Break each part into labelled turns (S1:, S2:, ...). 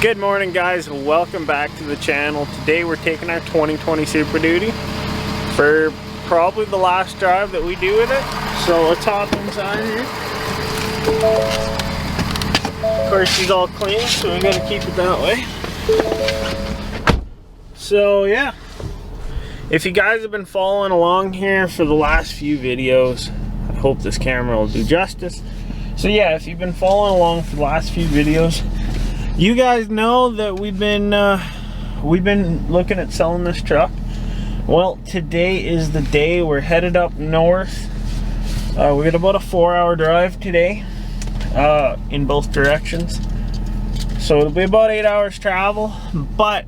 S1: Good morning, guys. Welcome back to the channel. Today we're taking our 2020 Super Duty for probably the last drive that we do with it. So let's hop inside here. Of course, she's all clean, so we gotta keep it that way. So yeah, if you guys have been following along here for the last few videos, I hope this camera will do justice. So yeah, if you've been following along for the last few videos, you guys know that we've been looking at selling this truck. Well, today is the day. We're headed up north. We got about a 4-hour drive today in both directions. So it'll be about 8 hours travel, but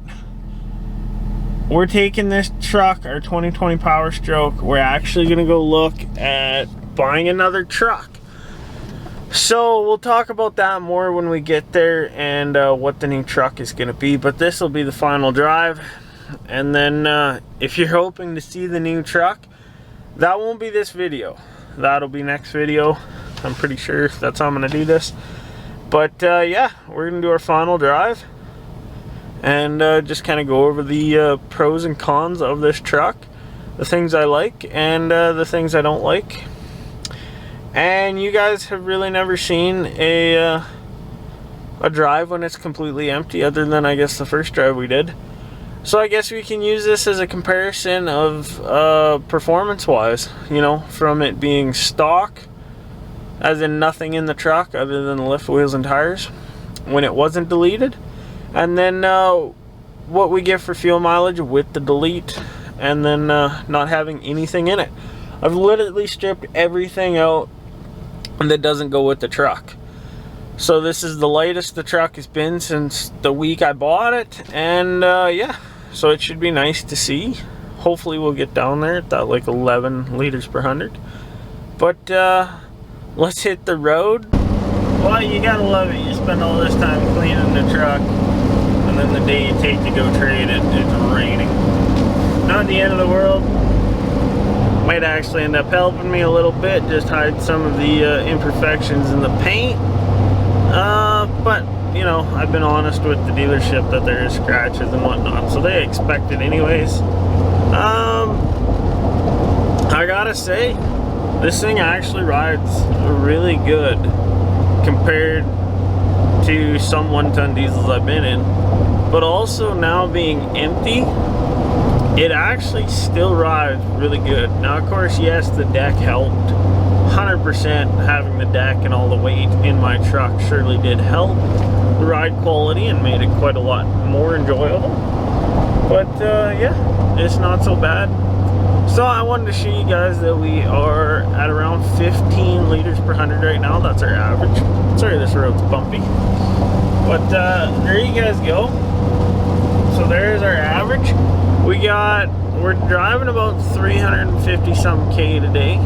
S1: we're taking this truck, our 2020 Powerstroke. We're actually gonna go look at buying another truck. So we'll talk about that more when we get there and what the new truck is going to be. But this will be the final drive. And then if you're hoping to see the new truck, that won't be this video. That'll be next video. I'm pretty sure that's how I'm going to do this. But yeah, we're going to do our final drive. And just kind of go over the pros and cons of this truck. The things I like and the things I don't like. And you guys have really never seen a drive when it's completely empty, other than I guess the first drive we did. So I guess we can use this as a comparison of performance wise, you know, from it being stock, as in nothing in the truck other than the lift wheels and tires when it wasn't deleted, and then what we get for fuel mileage with the delete, and then not having anything in it. I've literally stripped everything out that doesn't go with the truck. So this is the lightest the truck has been since the week I bought it, and yeah, so it should be nice to see. Hopefully we'll get down there at that like 11 liters per 100. But let's hit the road. Well, you gotta love it. You spend all this time cleaning the truck, and then the day you take to go trade it, it's raining. Not the end of the world. Might actually end up helping me a little bit, just hide some of the imperfections in the paint. But you know, I've been honest with the dealership that there is scratches and whatnot, so they expect it anyways. I gotta say, this thing actually rides really good compared to some one-ton diesels I've been in. But also now being empty, it actually still rides really good. Now, of course, yes, the deck helped. 100% having the deck and all the weight in my truck surely did help the ride quality and made it quite a lot more enjoyable. But yeah, it's not so bad. So I wanted to show you guys that we are at around 15 liters per 100 right now. That's our average. Sorry, this road's bumpy. But there you guys go. So there's our average. We're driving about 350 some K today.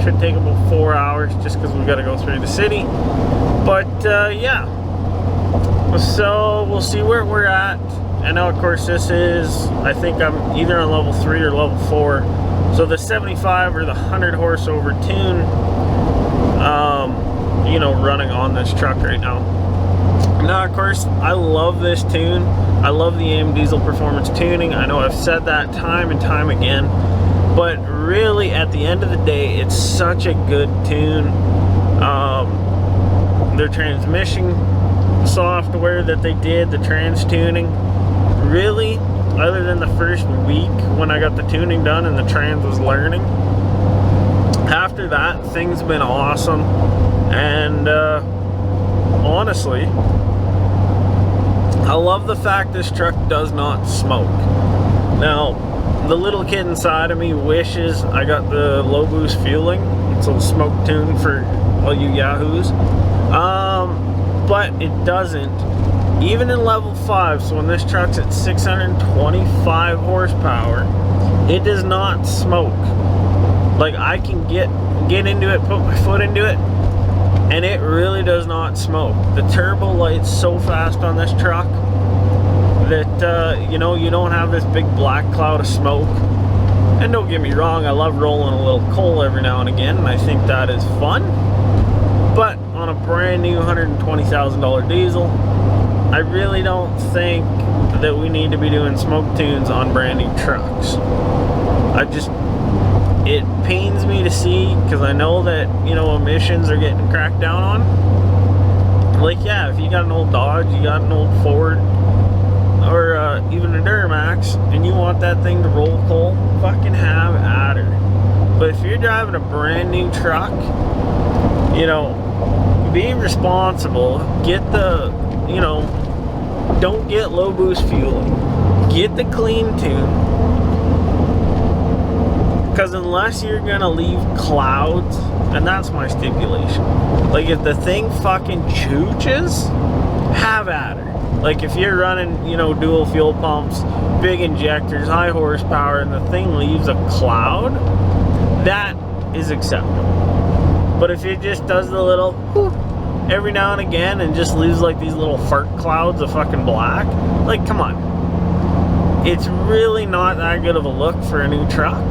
S1: Should take about 4 hours just because we got to go through the city. But yeah, so we'll see where we're at. And now, of course, this is, I think I'm either on level 3 or level 4. So the 75 or the 100 horse over tune, you know, running on this truck right now. Now, of course, I love this tune. I love the AM diesel performance tuning. I know I've said that time and time again, but really at the end of the day, it's such a good tune. Their transmission software that they did, the trans tuning, really, other than the first week when I got the tuning done and the trans was learning, after that, things have been awesome. And honestly, I love the fact this truck does not smoke. Now, the little kid inside of me wishes I got the low boost fueling. It's a smoke tune for all you yahoos. But it doesn't. Even in level 5, so when this truck's at 625 horsepower, it does not smoke. Like, I can get into it, put my foot into it, and it really does not smoke. The turbo lights so fast on this truck that you know, you don't have this big black cloud of smoke. And don't get me wrong, I love rolling a little coal every now and again, and I think that is fun. But on a brand new $120,000 diesel, I really don't think that we need to be doing smoke tunes on brand new trucks. It pains me to see, because I know that, you know, emissions are getting cracked down on. Like, yeah, if you got an old Dodge, you got an old Ford, or even a Duramax, and you want that thing to roll coal, fucking have at her. But if you're driving a brand new truck, you know, be responsible. Get the, you know, don't get low boost fueling. Get the clean tune. Because unless you're gonna leave clouds, and that's my stipulation. Like, if the thing fucking chooches, have at her. Like, if you're running, you know, dual fuel pumps, big injectors, high horsepower, and the thing leaves a cloud, that is acceptable. But if it just does the little whoop every now and again and just leaves like these little fart clouds of fucking black, like, come on. It's really not that good of a look for a new truck.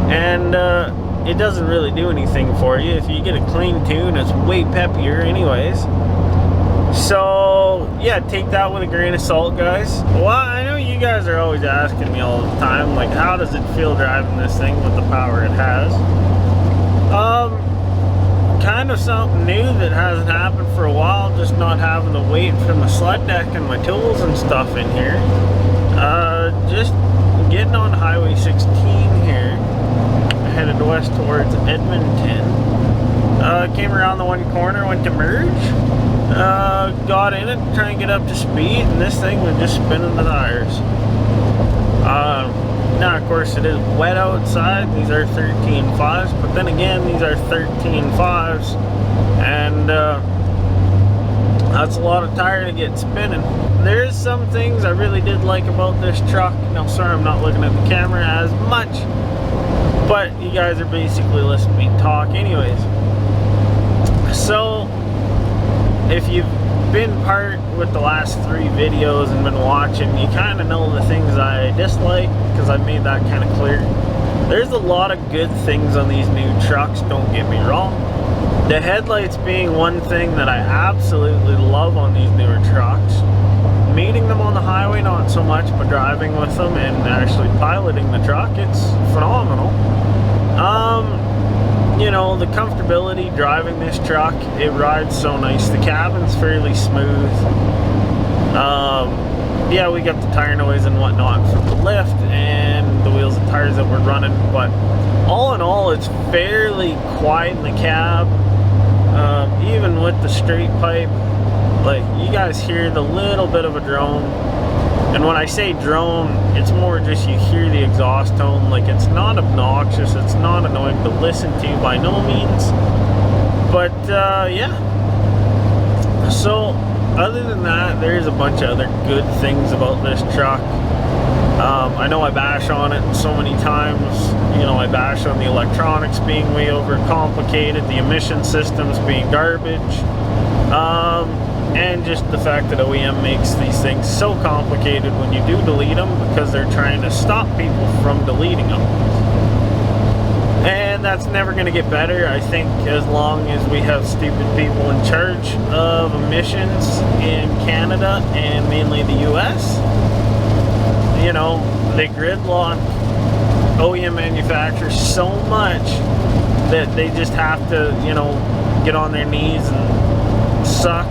S1: And it doesn't really do anything for you. If you get a clean tune, it's way peppier anyways. So yeah, take that with a grain of salt, guys. Well, I know you guys are always asking me all the time, like, how does it feel driving this thing with the power it has? Kind of something new that hasn't happened for a while, just not having the weight from the sled deck and my tools and stuff in here. Just getting on Highway 16 here, headed west towards Edmonton. Came around the one corner, went to merge, got in it, trying to get up to speed, and this thing was just spinning the tires. Now, of course, it is wet outside. These are 13.5s, but then again, these are 13.5s, and that's a lot of tire to get spinning. There's some things I really did like about this truck. Now, sorry, I'm not looking at the camera as much, but you guys are basically listening to me talk anyways. So, if you've been part with the last 3 videos and been watching, you kind of know the things I dislike, because I made that kind of clear. There's a lot of good things on these new trucks, don't get me wrong. The headlights being one thing that I absolutely love on these newer trucks. Meeting them on the highway, not so much, but driving with them and actually piloting the truck, it's phenomenal. You know, the comfortability driving this truck, it rides so nice. The cabin's fairly smooth. Yeah, we got the tire noise and whatnot from the lift and the wheels and tires that we're running, but all in all, it's fairly quiet in the cab. Even with the straight pipe, like, you guys hear the little bit of a drone. And when I say drone, it's more just you hear the exhaust tone. Like, it's not obnoxious, it's not annoying to listen to by no means. But yeah. So other than that, there's a bunch of other good things about this truck. I know I bash on it so many times. You know, I bash on the electronics being way over complicated, the emission systems being garbage, and just the fact that OEM makes these things so complicated when you do delete them, because they're trying to stop people from deleting them. And that's never going to get better, I think, as long as we have stupid people in charge of emissions in Canada and mainly the US. You know, they gridlock OEM manufacturers so much that they just have to, you know, get on their knees and suck.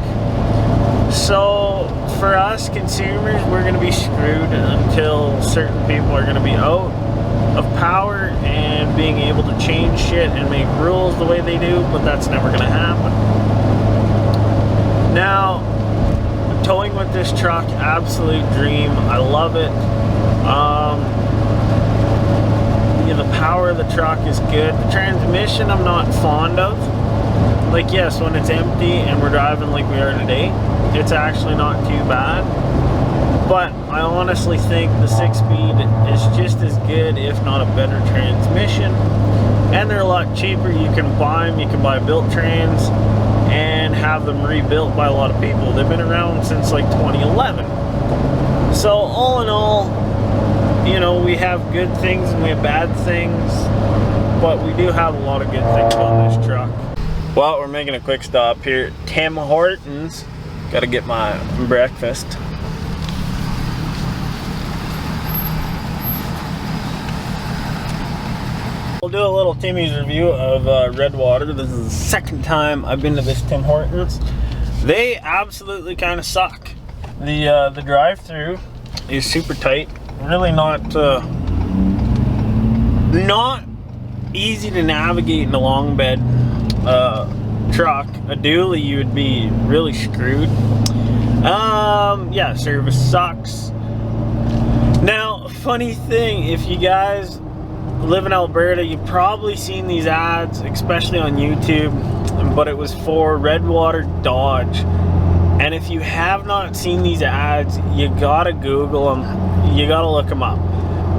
S1: So for us consumers, we're going to be screwed until certain people are going to be out of power and being able to change shit and make rules the way they do, but that's never going to happen. Now, towing with this truck, absolute dream. I love it. Yeah, the power of the truck is good. The transmission I'm not fond of. Like, yes, when it's empty and we're driving like we are today, it's actually not too bad. But I honestly think the 6-speed is just as good, if not a better transmission. And they're a lot cheaper. You can buy them, you can buy built trans and have them rebuilt by a lot of people. They've been around since like 2011. So all in all, you know, we have good things and we have bad things, but we do have a lot of good things on this truck. Well, we're making a quick stop here at Tim Hortons, Gotta get my breakfast. We'll do a little Timmy's review of Redwater. This is the second time I've been to this Tim Hortons. They absolutely kind of suck. The drive-through is super tight. Really not easy to navigate in a long bed truck. A dually, you would be really screwed. Yeah, service sucks. Now, funny thing, if you guys live in Alberta, you've probably seen these ads, especially on YouTube, but it was for Redwater Dodge. And if you have not seen these ads, you gotta Google them, you gotta look them up.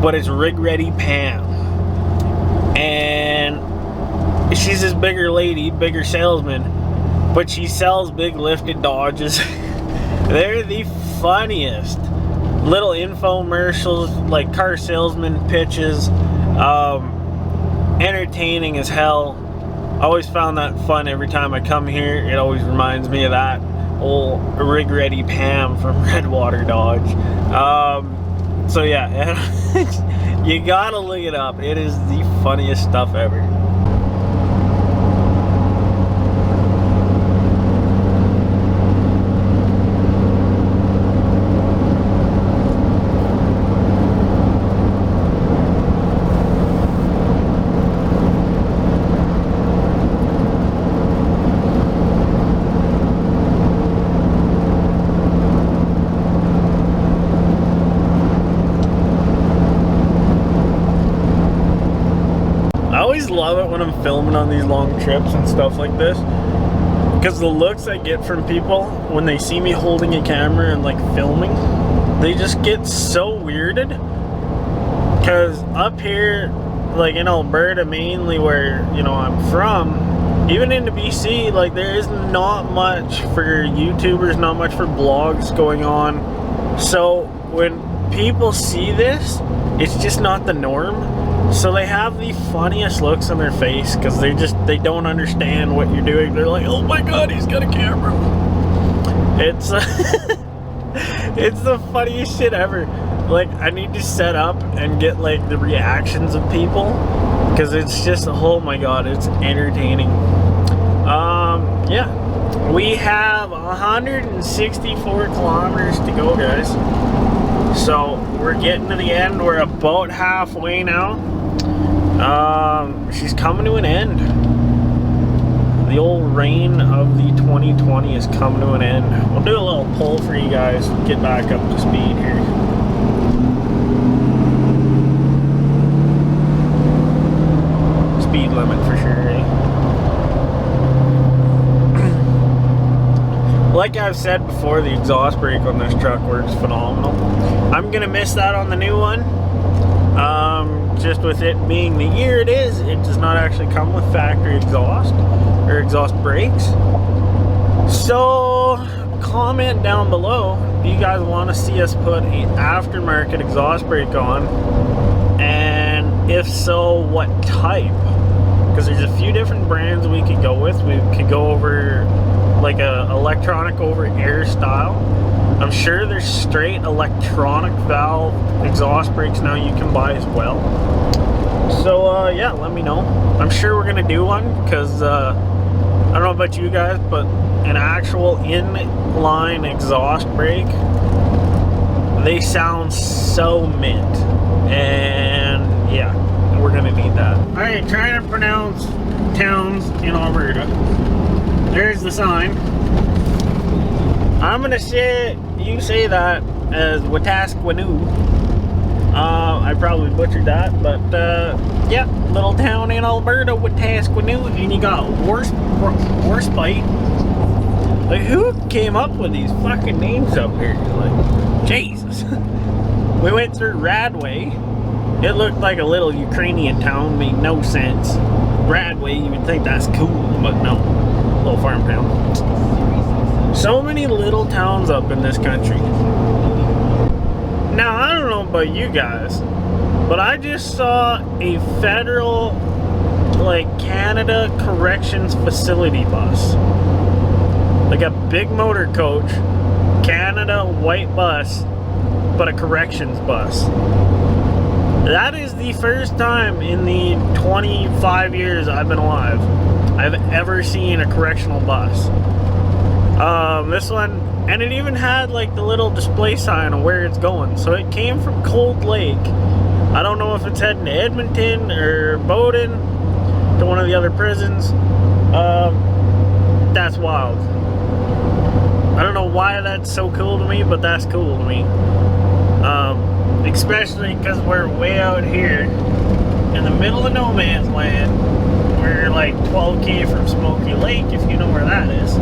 S1: But it's Rig Ready Pam, and she's this bigger lady, bigger salesman, but she sells big lifted Dodges. They're the funniest little infomercials, like car salesman pitches. Entertaining as hell. I always found that fun every time I come here. It always reminds me of that old Rig Ready Pam from Redwater Dodge. So yeah, you gotta look it up. It is the funniest stuff ever. Love it when I'm filming on these long trips and stuff like this, because the looks I get from people when they see me holding a camera and like filming, they just get so weirded. Because up here, like in Alberta mainly, where you know I'm from, even into BC, like there is not much for YouTubers, not much for blogs going on. So when people see this, it's just not the norm. So they have the funniest looks on their face because they don't understand what you're doing. They're like, oh my god, he's got a camera. It's it's the funniest shit ever. Like, I need to set up and get like the reactions of people, because it's just, oh my god, it's entertaining. Yeah, we have 164 kilometers to go, guys. So we're getting to the end. We're about halfway now. She's coming to an end. The old reign of the 2020 is coming to an end. We'll do a little pull for you guys, get back up to speed here. Speed limit for sure, eh? Like I've said before, the exhaust brake on this truck works phenomenal. I'm gonna miss that on the new one. Just with it being the year it is, it does not actually come with factory exhaust or exhaust brakes. So comment down below, do you guys want to see us put an aftermarket exhaust brake on, and if so, what type? Because there's a few different brands we could go with. We could go over like a electronic over air style. I'm sure there's straight electronic valve exhaust brakes now you can buy as well. So yeah, let me know. I'm sure we're gonna do one, because I don't know about you guys, but an actual inline exhaust brake, they sound so mint. And yeah, we're gonna need that. Alright, trying to pronounce towns in Alberta. There's the sign. I'm gonna say, you say that as Wetaskiwin. I probably butchered that, but yeah, little town in Alberta, Wetaskiwin, and you got Warspite. Like, who came up with these fucking names up here? Like, Jesus. We went through Radway. It looked like a little Ukrainian town, made no sense. Radway, you would think that's cool, but no, little farm town. So many little towns up in this country. Now, I don't know about you guys, but I just saw a federal, like, Canada Corrections Facility bus. like a big motor coach, Canada white bus, but a corrections bus. That is the first time in the 25 years I've been alive I've ever seen a correctional bus. This one, and it even had like the little display sign of where it's going. So it came from Cold Lake. I don't know if it's heading to Edmonton or Bowden, to one of the other prisons. That's wild. I don't know why that's so cool to me, but that's cool to me. Especially because we're way out here in the middle of no man's land. We're like 12K from Smoky Lake, if you know where that is.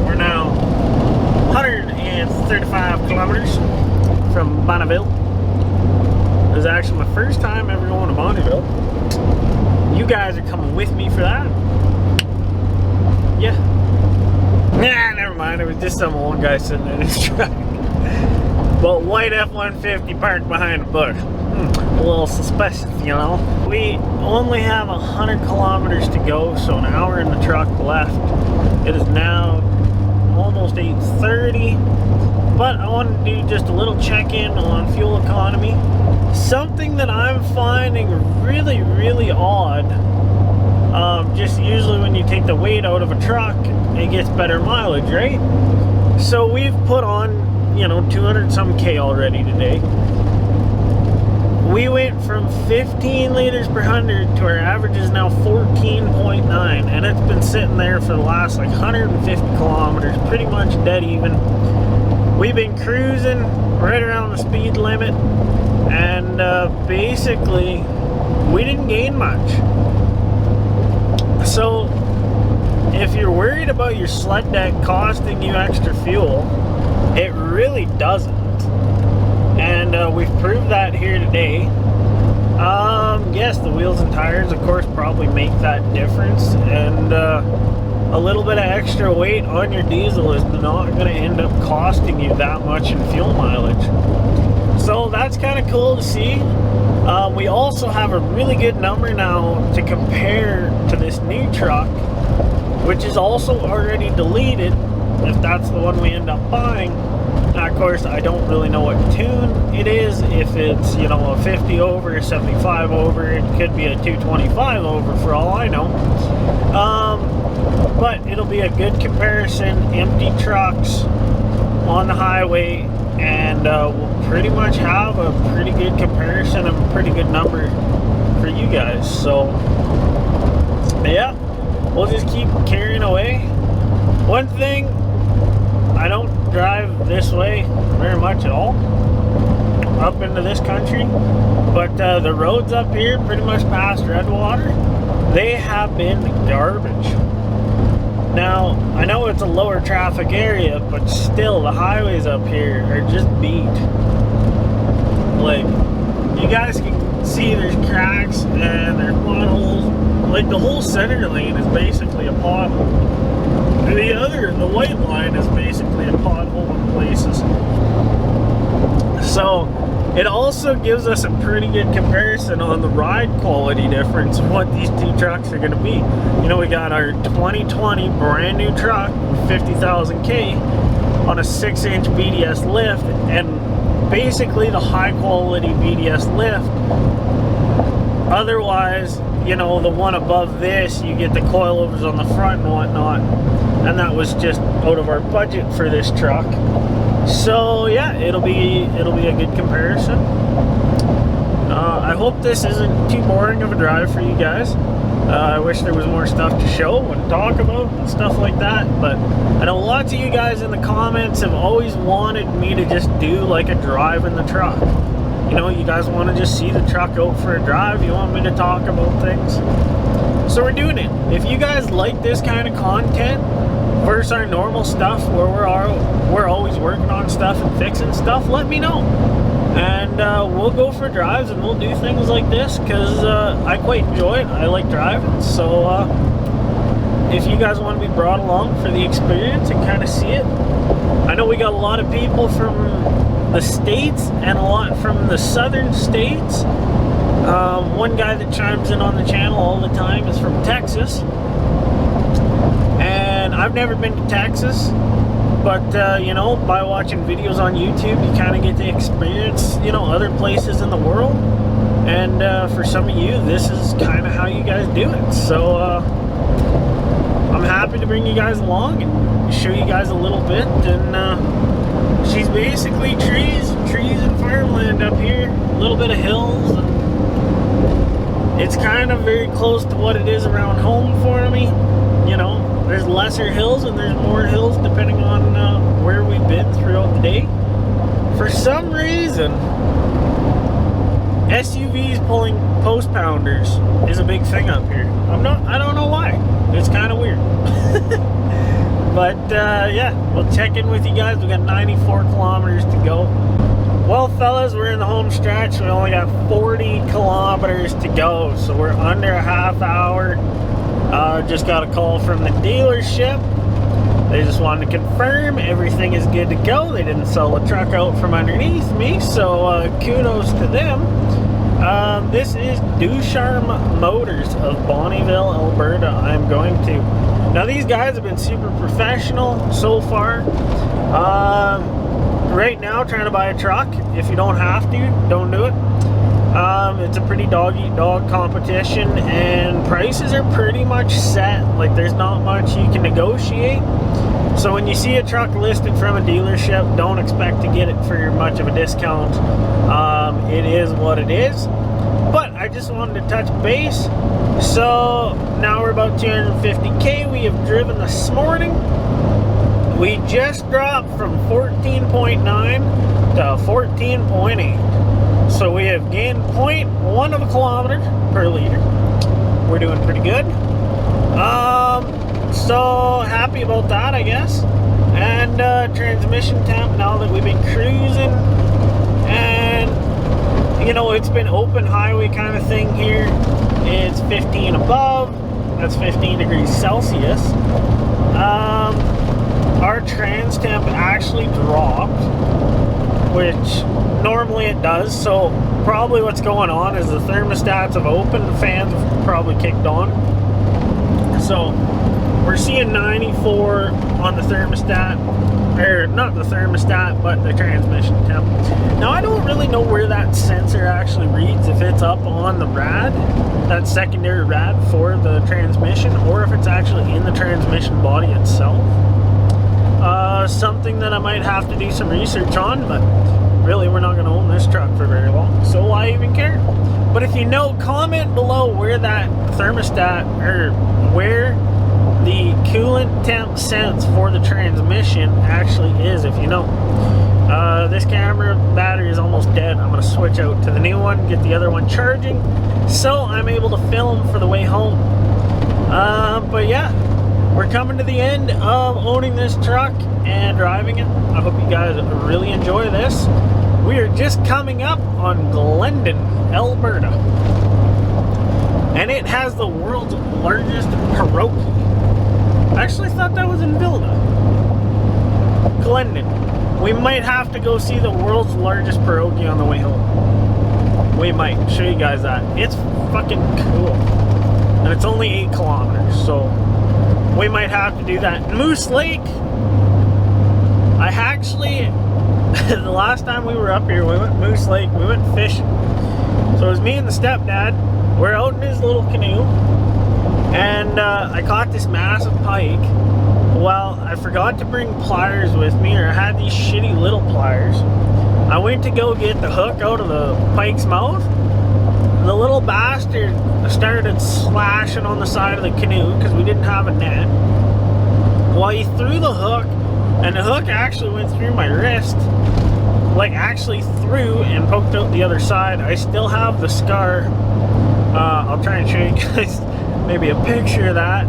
S1: We're now 135 kilometers from Bonneville. It was actually my first time ever going to Bonneville. You guys are coming with me for that. Yeah. Nah, never mind. It was just some old guy sitting in his truck. But white F-150 parked behind a bush. A little suspicious, you know. We only have 100 kilometers to go, so an hour in the truck left. It is now almost 8:30. But I wanted to do just a little check-in on fuel economy. Something that I'm finding really, really odd. Just usually when you take the weight out of a truck, it gets better mileage, right? So we've put on, you know, 200 some K already today. We went from 15 liters per 100 to our average is now 14.9, and it's been sitting there for the last like 150 kilometers, pretty much dead even. We've been cruising right around the speed limit, and basically we didn't gain much. So if you're worried about your sled deck costing you extra fuel, it really doesn't. And we've proved that here today. Yes, the wheels and tires, of course, probably make that difference. And a little bit of extra weight on your diesel is not going to end up costing you that much in fuel mileage. So that's kind of cool to see. We also have a really good number now to compare to this new truck, which is also already deleted, if that's the one we end up buying. Now, of course, I don't really know what tune it is, if it's, you know, a 50 over, a 75 over, it could be a 225 over for all I know. But it'll be a good comparison, empty trucks on the highway, and we'll pretty much have a pretty good comparison and a pretty good number for you guys. So, yeah, we'll just keep carrying away. One thing, I don't drive this way very much at all up into this country, but the roads up here pretty much past Redwater, they have been garbage. Now I know it's a lower traffic area, but still the highways up here are just beat. Like, you guys can see there's cracks and there's potholes. Like, the whole center lane is basically a pothole. The white line is basically a pothole in places. So it also gives us a pretty good comparison on the ride quality difference of what these two trucks are going to be. You know, we got our 2020 brand new truck with 50,000 K on a 6-inch BDS lift, and basically the high quality BDS lift. Otherwise, you know, the one above this, you get the coilovers on the front and whatnot, and that was just out of our budget for this truck. So yeah, it'll be a good comparison. I hope this isn't too boring of a drive for you guys. I wish there was more stuff to show and talk about and stuff like that, but I know lots of you guys in the comments have always wanted me to just do like a drive in the truck. You know, you guys want to just see the truck out for a drive, you want me to talk about things. So we're doing it. If you guys like this kind of content versus our normal stuff where we're always working on stuff and fixing stuff, let me know. And we'll go for drives and we'll do things like this, because I quite enjoy it. I like driving. So if you guys want to be brought along for the experience and kind of see it. I know we got a lot of people from the States and a lot from the southern states. One guy that chimes in on the channel all the time is from Texas. And I've never been to Texas, but you know, by watching videos on YouTube, you kind of get to experience, you know, other places in the world. And for some of you, this is kind of how you guys do it. So I'm happy to bring you guys along and show you guys a little bit. And she's basically trees and farmland up here, a little bit of hills. And it's kind of very close to what it is around home for me. You know, there's lesser hills and there's more hills depending on where we've been throughout the day. For some reason, SUVs pulling post pounders is a big thing up here. I don't know why. It's kind of weird. But yeah, we'll check in with you guys. We got 94 kilometers to go. Well, fellas, we're in the home stretch. We only got 40 kilometers to go, so we're under a half hour. Just got a call from the dealership. They just wanted to confirm everything is good to go. They didn't sell the truck out from underneath me, so kudos to them. This is Ducharme Motors of Bonnyville, Alberta. I'm going to. Now, these guys have been super professional so far. Right now, trying to buy a truck, if you don't have to, don't do it. It's a pretty dog-eat-dog competition, and prices are pretty much set. Like, there's not much you can negotiate. So when you see a truck listed from a dealership, don't expect to get it for much of a discount. It is what it is. But I just wanted to touch base. So now we're about 250K. We have driven this morning. We just dropped from 14.9 to 14.8. So we have gained 0.1 of a kilometer per liter. We're doing pretty good. So happy about that, I guess. And transmission temp, now that we've been cruising, and you know, it's been open highway kind of thing here. It's 15 above. That's 15 degrees Celsius. Our trans temp actually dropped, which normally it does. So probably what's going on is the thermostats have opened, the fans have probably kicked on. So we're seeing 94 on the thermostat, or not the thermostat, but the transmission temp. Now, I don't really know where that sensor actually reads, if it's up on the rad, that secondary rad for the transmission, or if it's actually in the transmission body itself. Something that I might have to do some research on, but really we're not going to own this truck for very long, so why even care? But if you know, comment below where that thermostat, or where the coolant temp sense for the transmission actually is, if you know. This camera battery is almost dead. I'm going to switch out to the new one, get the other one charging, so I'm able to film for the way home. But yeah, we're coming to the end of owning this truck and driving it. I hope you guys really enjoy this. We are just coming up on Glendon, Alberta, and it has the world's largest pierogi. I actually thought that was in Vilna. Glendon. We might have to go see the world's largest pierogi on the way home. We might show you guys that. It's fucking cool. And it's only 8 kilometers, so we might have to do that. Moose Lake, I actually, the last time we were up here, we went Moose Lake, we went fishing. So it was me and the stepdad. We're out in his little canoe, and I caught this massive pike. Well, I forgot to bring pliers with me, or I had these shitty little pliers. I went to go get the hook out of the pike's mouth. The little bastard started slashing on the side of the canoe because we didn't have a net. Well, he threw the hook, and the hook actually went through my wrist. Like, actually through and poked out the other side. I still have the scar. I'll try and show you guys maybe a picture of that.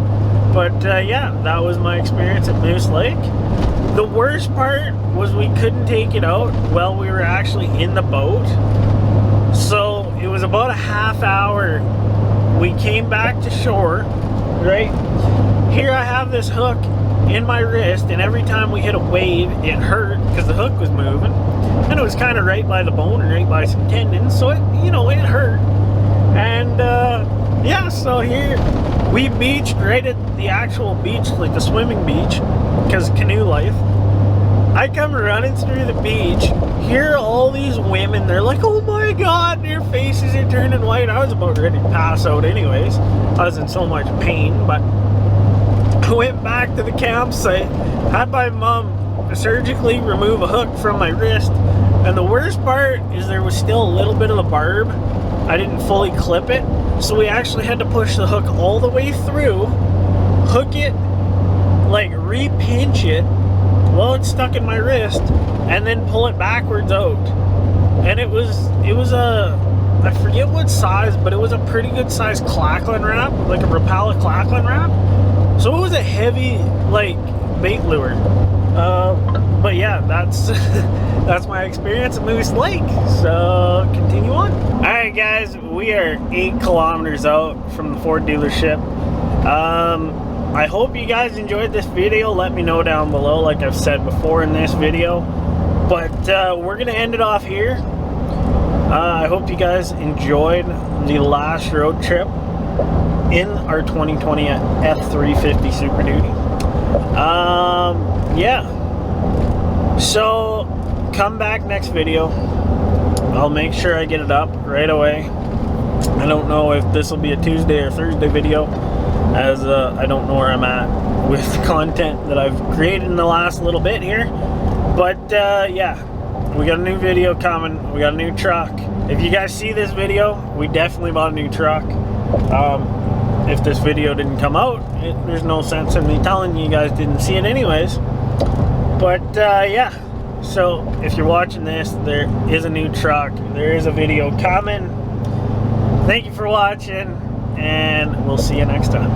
S1: But yeah, that was my experience at Moose Lake. The worst part was we couldn't take it out while we were actually in the boat. So it was about a half hour. We came back to shore, right? Here I have this hook in my wrist, and every time we hit a wave, it hurt because the hook was moving. And it was kind of right by the bone and right by some tendons, so it, you know, it hurt. And yeah, so here We beached right at the actual beach, like the swimming beach, because canoe life. I come running through the beach, hear all these women, they're like, oh my god, their faces are turning white. I was about ready to pass out anyways. I was in so much pain, but I went back to the campsite, had my mom surgically remove a hook from my wrist, and the worst part is there was still a little bit of the barb. I didn't fully clip it, so we actually had to push the hook all the way through, hook it, like re-pinch it while it's stuck in my wrist, and then pull it backwards out. And it was a, I forget what size, but it was a pretty good size clackling wrap, like a Rapala clackling wrap. So it was a heavy, like, bait lure. But yeah, that's that's my experience at Moose Lake. So continue on. All right, guys, we are 8 kilometers out from the Ford dealership. I hope you guys enjoyed this video. Let me know down below, like I've said before in this video. But we're gonna end it off here. I hope you guys enjoyed the last road trip in our 2020 F350 Super Duty. Yeah. So come back next video. I'll make sure I get it up right away. I don't know if this will be a Tuesday or Thursday video, as I don't know where I'm at with content that I've created in the last little bit here. But yeah, we got a new video coming. We got a new truck. If you guys see this video, we definitely bought a new truck. If this video didn't come out, there's no sense in me telling you guys didn't see it anyways. But yeah, so if you're watching this, there is a new truck. There is a video coming. Thank you for watching, and we'll see you next time.